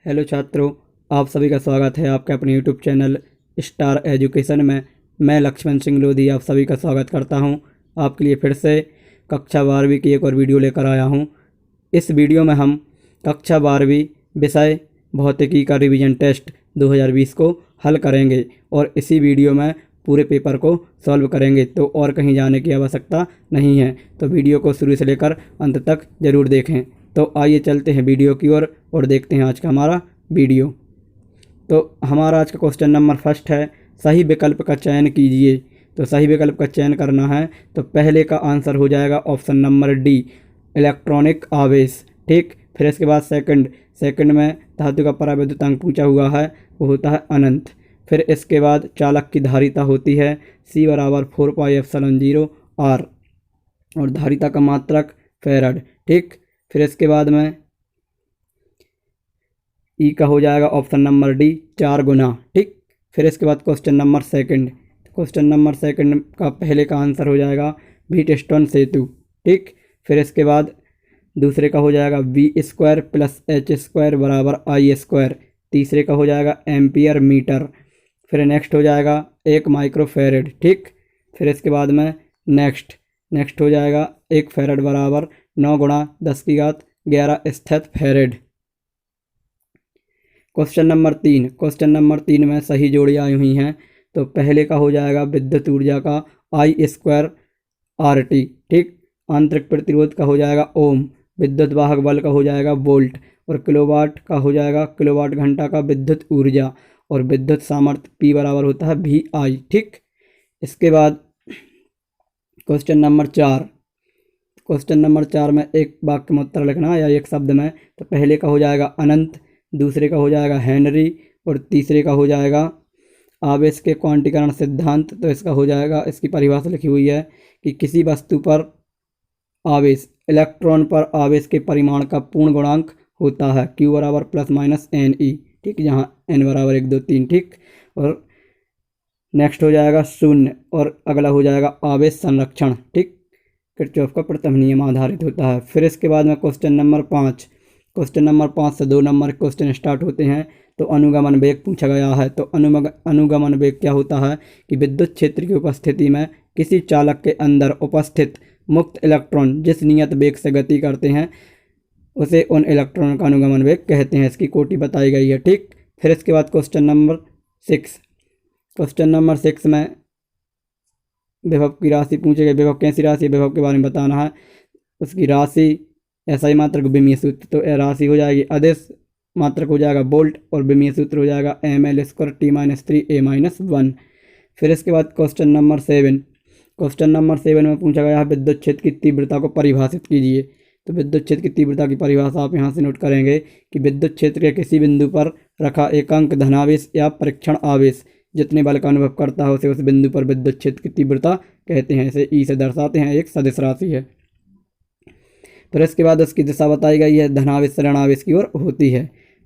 Hello छात्रों, आप सभी का स्वागत है आपके अपने यूट्यूब चैनल स्टार एजुकेशन में। मैं लक्ष्मण सिंह लोधी आप सभी का स्वागत करता हूं। आपके लिए फिर से कक्षा 12वीं की एक और वीडियो लेकर आया हूं। इस वीडियो में हम कक्षा 12वीं विषय भौतिकी का रिवीजन टेस्ट 2020 को हल करेंगे और इसी वीडियो में पूरे पेपर को सॉल्व करेंगे, तो और कहीं जाने की आवश्यकता नहीं है। तो वीडियो को शुरू से लेकर अंत तक ज़रूर देखें। तो आइए चलते हैं वीडियो की ओर और देखते हैं आज का हमारा वीडियो। तो हमारा आज का क्वेश्चन नंबर फर्स्ट है, सही विकल्प का चयन कीजिए। तो सही विकल्प का चयन करना है तो पहले का आंसर हो जाएगा ऑप्शन नंबर डी, इलेक्ट्रॉनिक आवेश। ठीक, फिर इसके बाद सेकंड में धातु का परावैद्युतांक पूछा हुआ है, वो होता है अनंत। फिर इसके बाद चालक की धारिता होती है C बराबर 4πε0 R और धारिता का मात्रक फैराड। ठीक, फिर इसके बाद में ई का हो जाएगा ऑप्शन नंबर डी 4 गुना। ठीक, फिर इसके बाद क्वेश्चन नंबर सेकंड का पहले का आंसर हो जाएगा व्हीटस्टोन सेतु। ठीक, फिर इसके बाद दूसरे का हो जाएगा V² + H² बराबर I²। तीसरे का हो जाएगा एम्पियर मीटर। फिर नेक्स्ट हो जाएगा 1 माइक्रोफैरड। ठीक, फिर इसके बाद में नेक्स्ट हो जाएगा 1 फैरड बराबर 9 × 10⁻11 स्थित फैरड। क्वेश्चन नंबर तीन में सही जोड़ी आई हुई हैं। तो पहले का हो जाएगा विद्युत ऊर्जा का I² RT। ठीक, आंतरिक प्रतिरोध का हो जाएगा ओम, विद्युत वाहक बल का हो जाएगा वोल्ट और किलोवाट का हो जाएगा किलोवाट घंटा का विद्युत ऊर्जा और विद्युत सामर्थ्य P बराबर होता है VI। ठीक, इसके बाद क्वेश्चन नंबर चार में एक वाक्य में उत्तर लिखना है या एक शब्द में। तो पहले का हो जाएगा अनंत, दूसरे का हो जाएगा हेनरी और तीसरे का हो जाएगा आवेश के क्वांटीकरण सिद्धांत। तो इसका हो जाएगा, इसकी परिभाषा लिखी हुई है कि किसी वस्तु पर आवेश इलेक्ट्रॉन पर आवेश के परिमाण का पूर्ण गुणांक होता है Q बराबर ±NE। ठीक, जहाँ N बराबर 1 2 3। ठीक, और नेक्स्ट हो जाएगा शून्य और अगला हो जाएगा आवेश संरक्षण। ठीक, किरचॉफ का प्रथम नियम आधारित होता है। फिर इसके बाद में क्वेश्चन नंबर 5 से 2 नंबर क्वेश्चन स्टार्ट होते हैं। तो अनुगमन वेग पूछा गया है। तो अनुगमन वेग क्या होता है कि विद्युत क्षेत्र की उपस्थिति में किसी चालक के अंदर उपस्थित मुक्त इलेक्ट्रॉन जिस नियत वेग से गति करते हैं उसे उन इलेक्ट्रॉनों का अनुगमन वेग कहते हैं। इसकी कोटि बताई गई है। ठीक, फिर इसके बाद क्वेश्चन नंबर 6 में विभव की राशि पूछी गई। विभव कैसी राशि है, विभव के बारे में बताना है। उसकी राशि SI मात्रक विमीय सूत्र। तो राशि हो जाएगी अदिश, मात्रक हो जाएगा वोल्ट और विमीय सूत्र हो जाएगा ml² T-3a-1। फिर इसके बाद क्वेश्चन नंबर 7 में पूछा गया है विद्युत क्षेत्र की तीव्रता को परिभाषित कीजिए। तो विद्युत क्षेत्र की तीव्रता की परिभाषा आप यहाँ से नोट करेंगे कि विद्युत क्षेत्र के किसी बिंदु पर रखा एकांक धनावेश या परीक्षण आवेश जितने बल का अनुभव करता है उसे उस बिंदु पर विद्युत क्षेत्र की तीव्रता कहते हैं। इसे ई से दर्शाते हैं, एक सदिश राशि है। फिर इसके बाद उसकी दिशा बताई गई है, धनावेश से ऋणावेश की ओर होती है।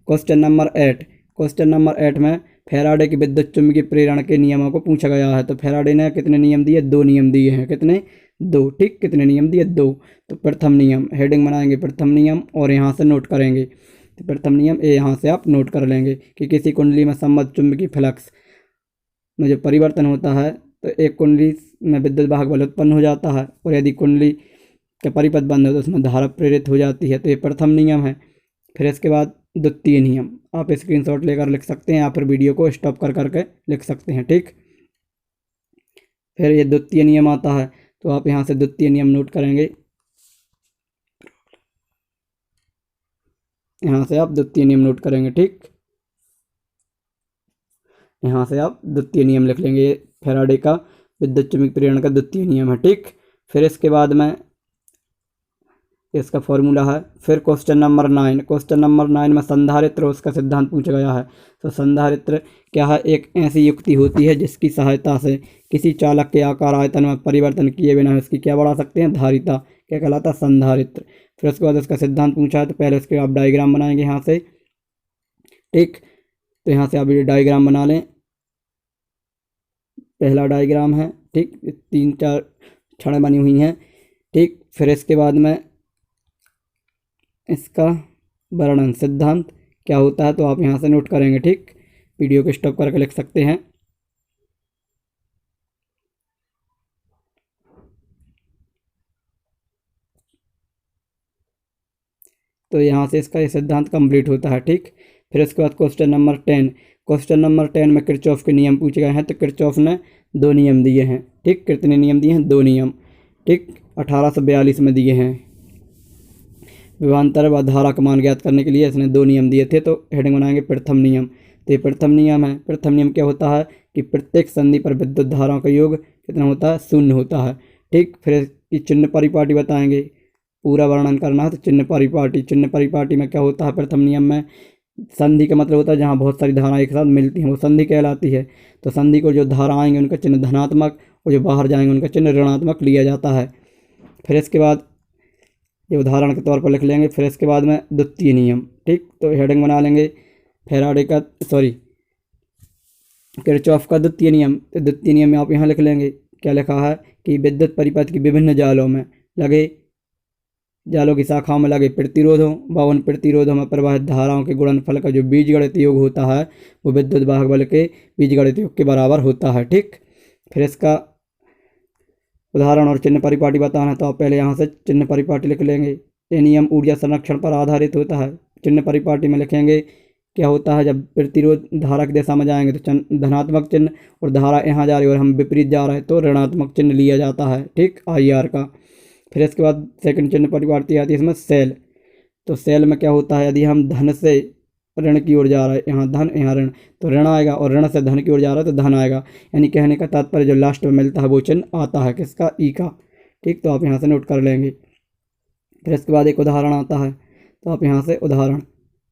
क्वेश्चन नंबर 8 में फैराडे की विद्युत चुंबकीय प्रेरण के नियमों को पूछा गया है। तो फैराडे ने कितने नियम दिए, 2 नियम दिए हैं। कितने, 2। ठीक, कितने नियम दिए, 2। तो प्रथम नियम हेडिंग बनाएंगे, प्रथम नियम और यहाँ से नोट करेंगे। तो प्रथम नियम ए यहाँ से आप नोट कर लेंगे कि किसी कुंडली में संबद्ध चुंबकीय फ्लक्स में जो परिवर्तन होता है तो एक कुंडली में विद्युत वाहक बल उत्पन्न हो जाता है और यदि कुंडली का परिपथ बंद हो तो उसमें धारा प्रेरित हो जाती है। तो ये प्रथम नियम है। फिर इसके बाद द्वितीय नियम आप स्क्रीनशॉट लेकर लिख सकते हैं या फिर वीडियो को स्टॉप करके लिख सकते हैं। ठीक, फिर ये द्वितीय नियम आता है तो आप यहाँ से द्वितीय नियम नोट करेंगे। यहाँ से आप द्वितीय नियम नोट करेंगे। ठीक, यहाँ से आप द्वितीय नियम लिख लेंगे। ये फैराडे का विद्युत चुंबकीय प्रेरण का द्वितीय नियम है। ठीक, फिर इसके बाद में इसका फॉर्मूला है। फिर क्वेश्चन नंबर 9 में संधारित्र उसका सिद्धांत पूछा गया है। तो संधारित्र क्या है, एक ऐसी युक्ति होती है जिसकी सहायता से किसी चालक के आकार आयतन में परिवर्तन किए बिना उसकी क्या बढ़ा सकते हैं, धारिता। क्या कहलाता है, संधारित्र। फिर उसके बाद उसका सिद्धांत पूछा है। तो पहले उसके आप डायग्राम बनाएंगे यहाँ से। ठीक, तो यहाँ से आप ये डायग्राम बना लें। पहला डायग्राम है। ठीक, 3-4 छड़ें बनी हुई हैं। ठीक, फिर इसके बाद में इसका वर्णन सिद्धांत क्या होता है, तो आप यहाँ से नोट करेंगे। ठीक, वीडियो को स्टॉप करके लिख सकते हैं। तो यहाँ से इसका ये सिद्धांत कंप्लीट होता है। ठीक, फिर इसके बाद क्वेश्चन नंबर 10। क्वेश्चन नंबर 10 में किरचॉफ के नियम पूछे गए हैं। तो किरचॉफ ने 2 नियम दिए हैं। ठीक, कितने नियम दिए हैं? 2 नियम। ठीक, 1842 में दिए हैं। विभवांतर व धारा का मान ज्ञात करने के लिए इसने 2 नियम दिए थे। तो हेडिंग बनाएंगे प्रथम नियम। तो ये प्रथम नियम है। प्रथम नियम क्या होता है कि प्रत्येक संधि पर विद्युत धाराओं का योग कितना होता है? 0 होता है। ठीक, फिर इसकी चिन्ह परिपाटी बताएंगे, पूरा वर्णन करना है। तो चिन्ह परिपाटी, चिन्ह परिपाटी में क्या होता है? प्रथम नियम में संधि का मतलब होता है जहाँ बहुत सारी धाराएं एक साथ मिलती हैं, वो संधि कहलाती है। तो संधि को जो धारा आएंगे उनका चिन्ह धनात्मक और जो बाहर जाएंगे उनका चिन्ह ऋणात्मक लिया जाता है। फिर इसके बाद ये उदाहरण के तौर पर लिख लेंगे। फिर इसके बाद में द्वितीय नियम। ठीक, तो हेडिंग बना लेंगे किरचॉफ का द्वितीय नियम। तो द्वितीय नियम में आप यहाँ लिख लेंगे, क्या लिखा है कि विद्युत परिपथ की विभिन्न जालों की शाखाओं में लगे प्रतिरोधों व उन प्रतिरोधों में प्रवाहित धाराओं के गुणनफल का जो बीजगणित योग होता है वो विद्युत वाहक बल के बीजगणित योग के बराबर होता है। ठीक, फिर इसका उदाहरण और चिन्ह परिपाटी बताना है। तो आप पहले यहाँ से चिन्ह परिपाटी लिख लेंगे। ये नियम ऊर्जा संरक्षण पर आधारित होता है। चिन्ह परिपाटी में लिखेंगे क्या होता है, जब प्रतिरोध धारा की दिशा में जाएंगे तो धनात्मक चिन्ह, और धारा यहाँ जा रही है और हम विपरीत जा रहे हैं तो ऋणात्मक चिन्ह लिया जाता है। ठीक, IR का। फिर इसके बाद सेकंड चिन्ह परिपाटी आती है इसमें सेल। तो सेल में क्या होता है, यदि हम धन से ऋण की ओर जा रहा है, यहाँ धन यहाँ ऋण, तो ऋण आएगा, और ऋण से धन की ओर जा रहा है तो धन आएगा। यानी कहने का तात्पर्य जो लास्ट में मिलता है वो चिन्ह आता है किसका? ई का। ठीक, तो आप यहाँ से नोट कर लेंगे। फिर इसके बाद एक उदाहरण आता है। तो आप यहाँ से उदाहरण,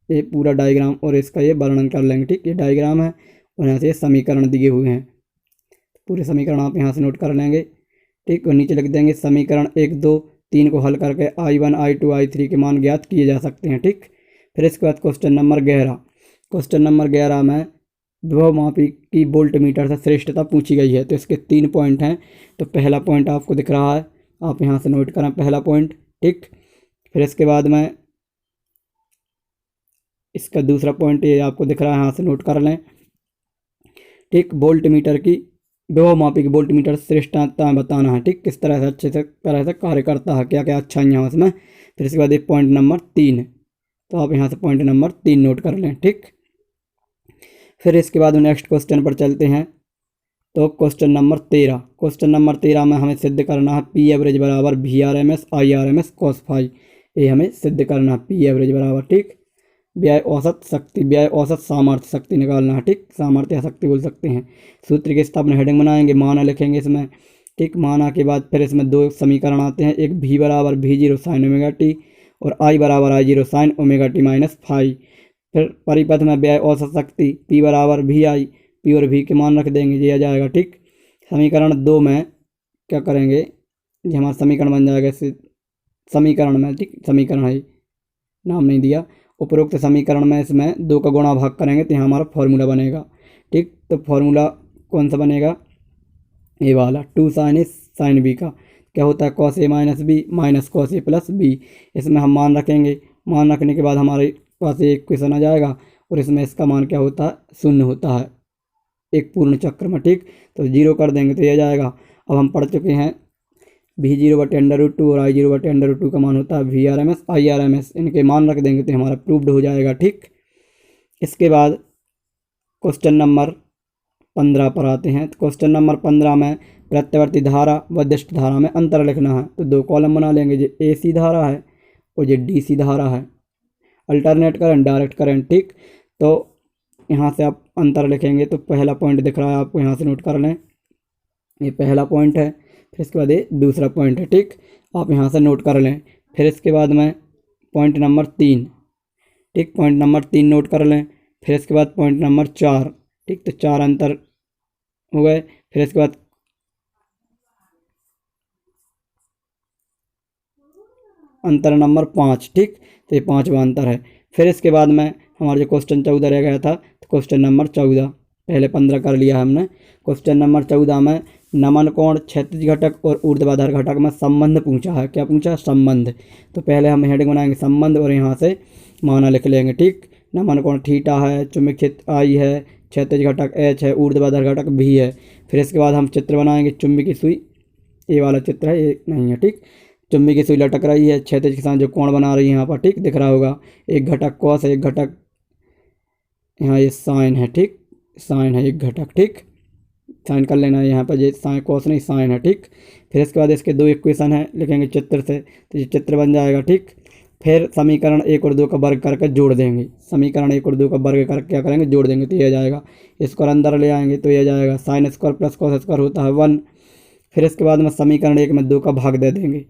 ये पूरा डायग्राम और इसका ये वर्णन कर लेंगे। ठीक, ये डायग्राम है और यहाँ से ये समीकरण दिए हुए हैं। पूरे समीकरण आप यहाँ से नोट कर लेंगे। ठीक, और नीचे लिख देंगे समीकरण 1, 2, 3 को हल करके I1, I2, I3 के मान ज्ञात किए जा सकते हैं। ठीक, फिर इसके बाद क्वेश्चन नंबर 11। क्वेश्चन नंबर 11 में विभव मापी की वोल्ट मीटर से श्रेष्ठता पूछी गई है। तो इसके 3 पॉइंट हैं। तो पहला पॉइंट आपको दिख रहा है, आप यहाँ से नोट करें पहला पॉइंट। ठीक, फिर इसके बाद में इसका दूसरा पॉइंट ये आपको दिख रहा है, यहाँ से नोट कर लें। ठीक, वोल्ट मीटर की विभव मापी की वोल्ट मीटर श्रेष्ठता बताना है। ठीक, किस तरह से अच्छे से तरह से कार्य करता है, क्या क्या अच्छाइयाँ उसमें। फिर इसके बाद एक पॉइंट नंबर 3, तो आप यहाँ से पॉइंट नंबर 3 नोट कर लें। ठीक, फिर इसके बाद नेक्स्ट क्वेश्चन पर चलते हैं। तो क्वेश्चन नंबर 13। क्वेश्चन नंबर 13 में हमें सिद्ध करना है पी एवरेज बराबर VRMS IRMS cos फाई। ये हमें सिद्ध करना है, पी एवरेज बराबर। ठीक, व्यय औसत शक्ति, व्यय औसत सामर्थ्य शक्ति निकालना है। ठीक, सामर्थ्य या शक्ति बोल सकते हैं। सूत्र की स्थापना हेडिंग बनाएंगे, माना लिखेंगे इसमें। ठीक, माना के बाद फिर इसमें 2 समीकरण आते हैं, एक V बराबर V0 sin ओमेगा टी और I बराबर I0 sin omega T minus phi. फिर परिपथ में व्यय औसत शक्ति P बराबर VI, P और V के मान रख देंगे, ये आ जाएगा। ठीक, समीकरण 2 में क्या करेंगे, ये हमारा समीकरण बन जाएगा इस समीकरण में। ठीक, समीकरण है, नाम नहीं दिया। उपरोक्त समीकरण में इसमें 2 का गुणा भाग करेंगे तो यहाँ हमारा फॉर्मूला बनेगा। ठीक, तो फॉर्मूला कौन सा बनेगा? ये वाला 2 sin A sin B का क्या होता है? cos A minus B minus cos A plus B. इसमें हम मान रखेंगे, मान रखने के बाद हमारे पास एक क्वेश्चन आ जाएगा और इसमें इसका मान क्या होता है? 0 होता है एक पूर्ण चक्र में। ठीक, तो 0 कर देंगे तो ये जाएगा। अब हम पढ़ चुके हैं V0/√2 और I0/√2 का मान होता है VRMS IRMS। इनके मान रख देंगे तो हमारा प्रूव्ड हो जाएगा। ठीक, इसके बाद क्वेश्चन नंबर 15 पर आते हैं। तो क्वेश्चन नंबर 15 में प्रत्यवर्ती धारा व दिष्ट धारा में अंतर लिखना है। तो 2 कॉलम बना लेंगे, जो AC धारा है और जो DC धारा है, अल्टरनेट करंट, डायरेक्ट करंट। ठीक, तो यहाँ से आप अंतर लिखेंगे। तो पहला पॉइंट दिख रहा है आपको, यहाँ से नोट कर लें, ये पहला पॉइंट है। फिर इसके बाद ये दूसरा पॉइंट है। ठीक, आप यहाँ से नोट कर लें। फिर इसके बाद में पॉइंट नंबर 3। ठीक, पॉइंट नंबर 3 नोट कर लें। फिर इसके बाद पॉइंट नंबर 4। ठीक, तो 4 अंतर हो गए। फिर इसके बाद अंतर नंबर 5। ठीक, तो ये 5वां अंतर है। फिर इसके बाद में हमारा जो क्वेश्चन 14 रह गया था, तो क्वेश्चन नंबर 14, पहले 15 कर लिया हमने। क्वेश्चन नंबर 14 में नमन कोण, क्षैतिज घटक और ऊर्ध्वाधर घटक में संबंध पूछा है। क्या पूछा? संबंध। तो पहले हम हेडिंग बनाएंगे संबंध और यहाँ से माना लिख लेंगे। ठीक, नमन कोण थीटा है, चुंबक क्षेत्र आई है, क्षैतिज घटक एच है, ऊर्ध्वाधर घटक भी है। फिर इसके बाद हम चित्र बनाएंगे। चुंबकीय सुई, ये वाला चित्र है, ये नहीं है, ठीक। चुंबकीय सुई लटक रही है, क्षैतिज के साथ जो कोण बना रही है यहाँ पर, ठीक, दिख रहा होगा। एक घटक कॉस है, एक घटक यहाँ ये साइन है, ठीक, साइन है एक घटक, ठीक, साइन कर लेना है यहाँ पर, ये साइन कॉस नहीं साइन है, ठीक। फिर इसके बाद इसके दो इक्वेशन है, लिखेंगे चित्र से, तो ये चित्र बन जाएगा, ठीक। फिर समीकरण 1 और 2 का वर्ग करके जोड़ देंगे। समीकरण 1 और 2 का वर्ग करके क्या करेंगे, जोड़ देंगे, तो ये आ जाएगा। इसको अंदर ले आएंगे तो ये आ जाएगा sine square plus cos square होता है 1। फिर इसके बाद में समीकरण 1 में 2 का भाग दे देंगे।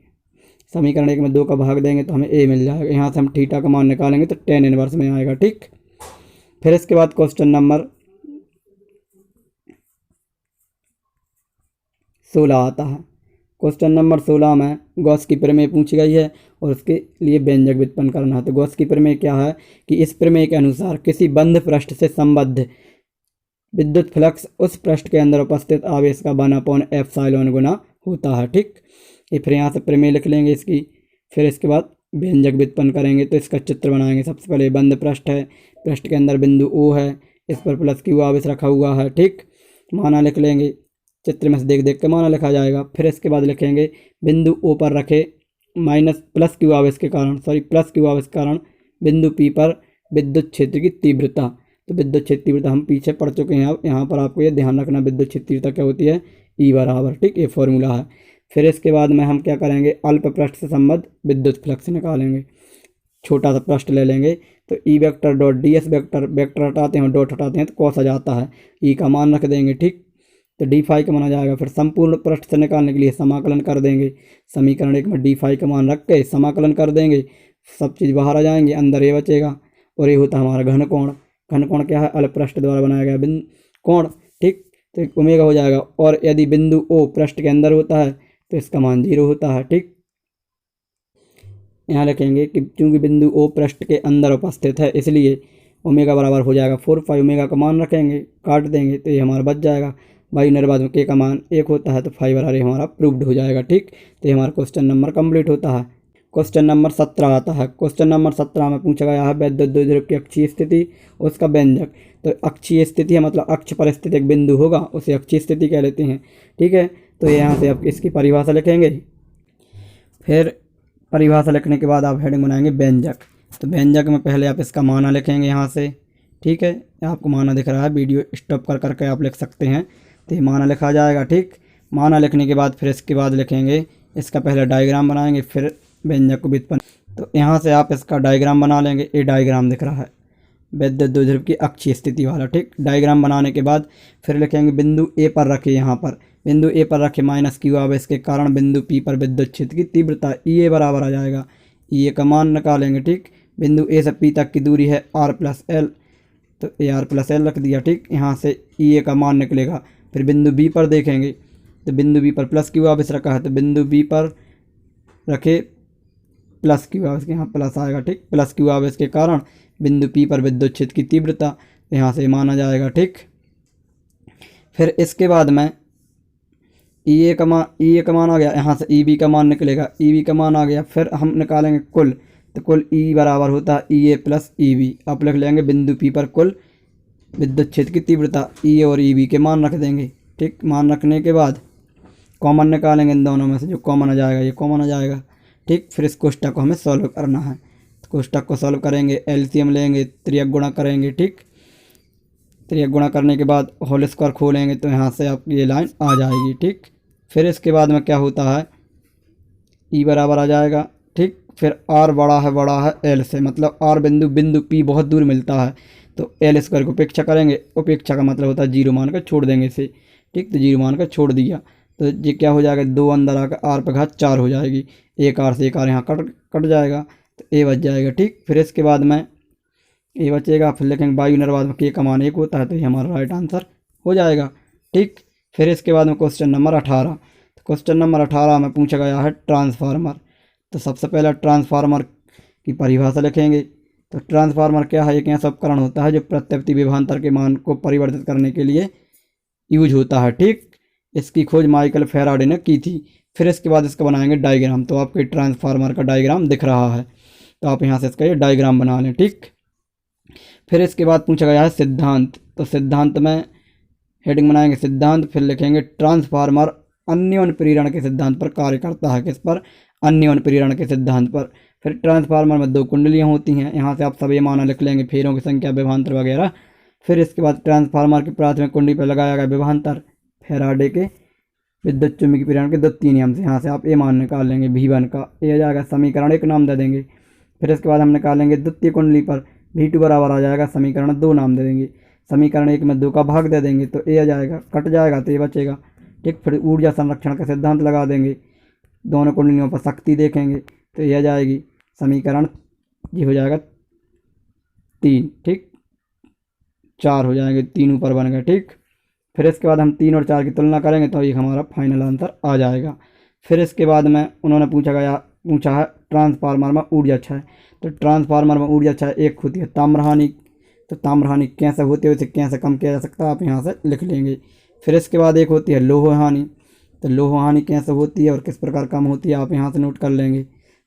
समीकरण 1 में 2 का भाग देंगे तो हमें ए मिल जाएगा। यहाँ से हम थीटा का मान निकालेंगे तो tan इनवर्स में आएगा, ठीक। फिर इसके बाद क्वेश्चन नंबर 16 आता है। क्वेश्चन नंबर 16 में गॉस की प्रमेय पूछी गई है और उसके लिए व्यंजक व्युत्पन्न करना है। तो गॉस की प्रमेय क्या है कि इस प्रमेय के अनुसार किसी बंद पृष्ठ से संबद्ध विद्युत फ्लक्स उस पृष्ठ के अंदर उपस्थित आवेश का 1/एप्सिलॉन गुना होता है, ठीक। ये फिर यहाँ से प्रमेय लिख लेंगे इसकी। फिर इसके बाद व्यंजक व्युत्पन्न करेंगे तो इसका चित्र बनाएंगे। सबसे पहले बंद पृष्ठ है, पृष्ठ के अंदर बिंदु O है, इस पर प्लस क्यू आवेश रखा हुआ है, ठीक। माना लिख लेंगे, चित्र में से देख देख के माना लिखा जाएगा। फिर इसके बाद लिखेंगे बिंदु O पर रखे प्लस क्यू आवेश के कारण बिंदु P पर विद्युत क्षेत्र की तीव्रता। तो विद्युत क्षेत्र तीव्रता हम पीछे पढ़ चुके हैं, यहाँ पर आपको ये ध्यान रखना, विद्युत क्षेत्र तीव्रता क्या होती है, E बराबर, ठीक, ये फॉर्मूला है। फिर इसके बाद में हम क्या करेंगे, अल्प पृष्ठ से संबद्ध विद्युत फ्लक्स निकालेंगे। छोटा सा पृष्ठ ले लेंगे तो E vector dot D S vector, vector हटाते हैं डॉट हटाते हैं तो कॉस आ जाता है, ई का मान रख देंगे, ठीक। तो डी फाई का मान आ जाएगा। फिर संपूर्ण पृष्ठ से निकालने के लिए समाकलन कर देंगे। समीकरण 1 में डी फाई का मान रख के समाकलन कर देंगे, सब चीज़ बाहर आ जाएंगे, अंदर ये बचेगा और ये होता है हमारा घन कोण। घन कोण क्या है, अल्प पृष्ठ द्वारा बनाया गया बिंदु कोण, ठीक। तो ओमेगा हो जाएगा। और यदि बिंदु O पृष्ठ के अंदर होता है तो इसका मान 0 होता है, ठीक। यहाँ लिखेंगे कि चूंकि बिंदु O पृष्ठ के अंदर उपस्थित है इसलिए ओमेगा बराबर हो जाएगा 4 ओमेगा का मान रखेंगे, काट देंगे तो ये हमारा बच जाएगा। वायु निर्वात में के का मान 1 होता है तो फाई बराबर हमारा प्रूव्ड हो जाएगा, ठीक। तो ये हमारा क्वेश्चन नंबर कंप्लीट होता है। क्वेश्चन नंबर 17 आता है। क्वेश्चन नंबर 17 में पूछा गया है वैद्युत द्विध्रुव की अक्षीय स्थिति, उसका व्यंजक। तो अक्षीय स्थिति है मतलब अक्ष पर स्थित एक बिंदु होगा, उसे अक्षीय स्थिति कह लेते हैं, ठीक है। तो यहाँ से आप इसकी परिभाषा लिखेंगे। फिर परिभाषा लिखने के बाद आप हेडिंग बनाएंगे व्यंजक। तो व्यंजक में पहले आप इसका माना लिखेंगे यहाँ से, ठीक है। आपको माना दिख रहा है, वीडियो स्टॉप कर करके आप लिख सकते हैं। तो ये माना लिखा जाएगा, ठीक। माना लिखने के बाद फिर इसके बाद लिखेंगे, इसका पहले डायग्राम बनाएंगे, फिर व्यंजक को व्युत्पन्न। तो यहाँ से आप इसका डायग्राम बना लेंगे। ये डायग्राम दिख रहा है वैद्युत द्विध्रुव की अक्षीय स्थिति वाला, ठीक। डायग्राम बनाने के बाद फिर लिखेंगे बिंदु ए पर रखे, यहाँ पर बिंदु ए पर रखे माइनस क्यू आवेश के कारण बिंदु पी पर विद्युत क्षेत्र की तीव्रता ई ए बराबर आ जाएगा। ई ए का मान निकालेंगे, ठीक। बिंदु ए से पी तक की दूरी है आर प्लस एल, तो ए आर प्लस एल रख दिया, ठीक। यहाँ से ई ए का मान निकलेगा। फिर बिंदु बी पर देखेंगे तो बिंदु बी पर प्लस क्यू आवेश रखा है तो बिंदु बी पर रखे प्लस क्यू आवेश, यहाँ प्लस आएगा, ठीक। प्लस क्यू आवेश के कारण बिंदु पी पर विद्युत क्षेत्र की तीव्रता, यहाँ से माना जाएगा, ठीक। फिर इसके बाद में ई ए का मान आ गया, यहाँ से ई बी का मान निकलेगा, ई बी का मान आ गया। फिर हम निकालेंगे कुल, तो कुल ई बराबर होता है ई ए प्लस ई बी। आप लिख लेंगे बिंदु पी पर कुल विद्युत क्षेत्र की तीव्रता, ई ए और ई बी के मान रख देंगे, ठीक। मान रखने के बाद कॉमन निकालेंगे, इन दोनों में से जो कॉमन आ जाएगा ये कॉमन आ जाएगा, ठीक। फिर इस कोष्टक को हमें सॉल्व करना है। तो कोष्टक को सॉल्व करेंगे, एलसीएम लेंगे, त्रियक गुणा करेंगे, ठीक। त्रियक गुणा करने के बाद होल स्क्वायर खोलेंगे तो यहाँ से आपकी ये लाइन आ जाएगी, ठीक। फिर इसके बाद में क्या होता है, ई बराबर आ जाएगा, ठीक। फिर आर बड़ा है एल से, मतलब आर बिंदु पी बहुत दूर मिलता है तो एल स्क्वायर को उपेक्षा करेंगे। उपेक्षा का मतलब होता है 0 मान कर छोड़ देंगे इसे, ठीक। तो 0 मान कर छोड़ दिया तो ये क्या हो जाएगा, 2 अंदर आकर आर पर घात 4 हो जाएगी। एक आर से एक आर यहाँ कट जाएगा तो ए बच जाएगा, ठीक। फिर इसके बाद में ए बचेगा। फिर लिखेंगे वायु निर्वात में के का मान 1 होता है तो ये हमारा राइट आंसर हो जाएगा, ठीक। फिर इसके बाद में क्वेश्चन नंबर 18। तो क्वेश्चन नंबर 18 में पूछा गया है ट्रांसफार्मर। तो सबसे पहले ट्रांसफार्मर की परिभाषा लिखेंगे। तो ट्रांसफार्मर क्या है, एक ऐसा उपकरण होता है जो प्रत्यावर्ती विभवांतर के मान को परिवर्तित करने के लिए यूज होता है, ठीक। इसकी खोज माइकल फैराडे ने की थी। फिर इसके बाद इसका बनाएंगे डायग्राम। तो आपके ट्रांसफार्मर का डायग्राम दिख रहा है तो आप यहाँ से इसका ये डायग्राम बना लें, ठीक। फिर इसके बाद पूछा गया है सिद्धांत। तो सिद्धांत में हेडिंग बनाएंगे सिद्धांत, फिर लिखेंगे ट्रांसफार्मर अन्योन्य प्रेरण के सिद्धांत पर कार्य करता है। किस पर? अन्योन्य प्रेरण के सिद्धांत पर। फिर ट्रांसफार्मर में 2 कुंडलियाँ होती हैं, यहाँ से आप सभी माना लिख लेंगे, फेरों की संख्या, विभवांतर वगैरह। फिर इसके बाद ट्रांसफार्मर की प्राथमिक कुंडली पर लगाया गया विभवांतर फैराडे के विद्युत चुम्बकीय प्रेरण के द्वितीय नियम से। यहाँ से आप मान निकाल लेंगे V1 का, ये आ जाएगा समीकरण 1 नाम दे देंगे। फिर इसके बाद हम निकालेंगे द्वितीय कुंडली पर V2 बराबर आ जाएगा समीकरण 2 नाम दे देंगे। समीकरण 1 में 2 का भाग दे देंगे तो ये आ जाएगा, कट जाएगा तो ये बचेगा। ठीक, फिर ऊर्जा संरक्षण का सिद्धांत लगा देंगे, दोनों कुंडलियों पर शक्ति देखेंगे तो ये आ जाएगी समीकरण ये हो जाएगा 3। ठीक, 4 हो जाएंगे, 3 ऊपर बन गए। ठीक, फिर इसके बाद हम 3 और 4 की तुलना करेंगे तो ये हमारा फाइनल आंसर आ जाएगा। फिर इसके बाद में उन्होंने पूछा है ट्रांसफार्मर में ऊर्जा क्षय। तो ट्रांसफार्मर में ऊर्जा क्षय एक होती है ताम्रहानि। तो ताम्रहानि कैसे होती है, उसे कैसे कम किया जा सकता है, आप यहाँ से लिख लेंगे। फिर इसके बाद एक होती है लौह हानि। तो लौह हानि कैसे होती है और किस प्रकार कम होती है, आप यहाँ से नोट कर लेंगे।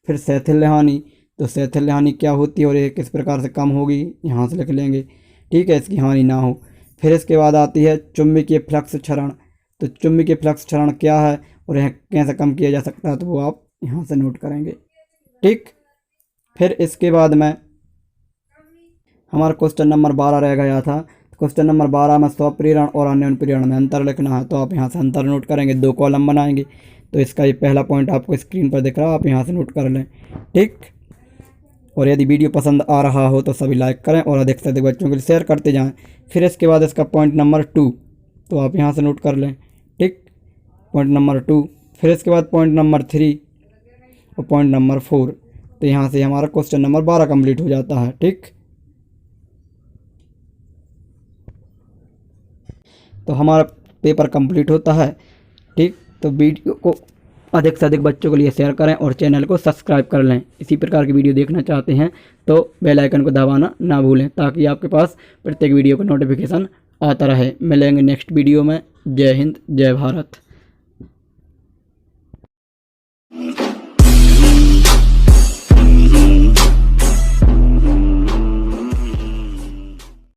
फिर शैथिल्य हानि। तो शैथिल्य हानि क्या होती है और ये किस प्रकार से कम होगी, यहाँ से लिख लेंगे। ठीक है, इसकी हानि ना हो। फिर इसके बाद आती है चुंबकीय फ्लक्स क्षरण। तो चुंबकीय फ्लक्स क्षरण क्या है और यह कैसे कम किया जा सकता है, तो वो आप यहाँ से नोट करेंगे। ठीक, फिर इसके बाद में हमारा क्वेश्चन नंबर 12 रह गया था। क्वेश्चन नंबर 12 में स्वप्रेरण और अन्योन्य प्रेरण में अंतर लिखना है। तो आप यहाँ से अंतर नोट करेंगे, 2 कॉलम बनाएंगे। तो इसका ये पहला पॉइंट आपको स्क्रीन पर दिख रहा है, आप यहाँ से नोट कर लें। ठीक, और यदि वीडियो पसंद आ रहा हो तो सभी लाइक करें और अधिक से अधिक बच्चों के लिए शेयर करते जाएं। फिर इसके बाद इसका पॉइंट नंबर 2, तो आप यहाँ से नोट कर लें। ठीक, पॉइंट नंबर 2। फिर इसके बाद पॉइंट नंबर 3 और पॉइंट नंबर 4। तो यहाँ से हमारा क्वेश्चन नंबर 12 कंप्लीट हो जाता है। ठीक, तो हमारा पेपर कंप्लीट होता है। ठीक, तो वीडियो को अधिक से अधिक बच्चों के लिए शेयर करें और चैनल को सब्सक्राइब कर लें। इसी प्रकार की वीडियो देखना चाहते हैं तो बेल आइकन को दबाना ना भूलें, ताकि आपके पास प्रत्येक वीडियो का नोटिफिकेशन आता रहे। मिलेंगे नेक्स्ट वीडियो में। जय हिंद, जय भारत।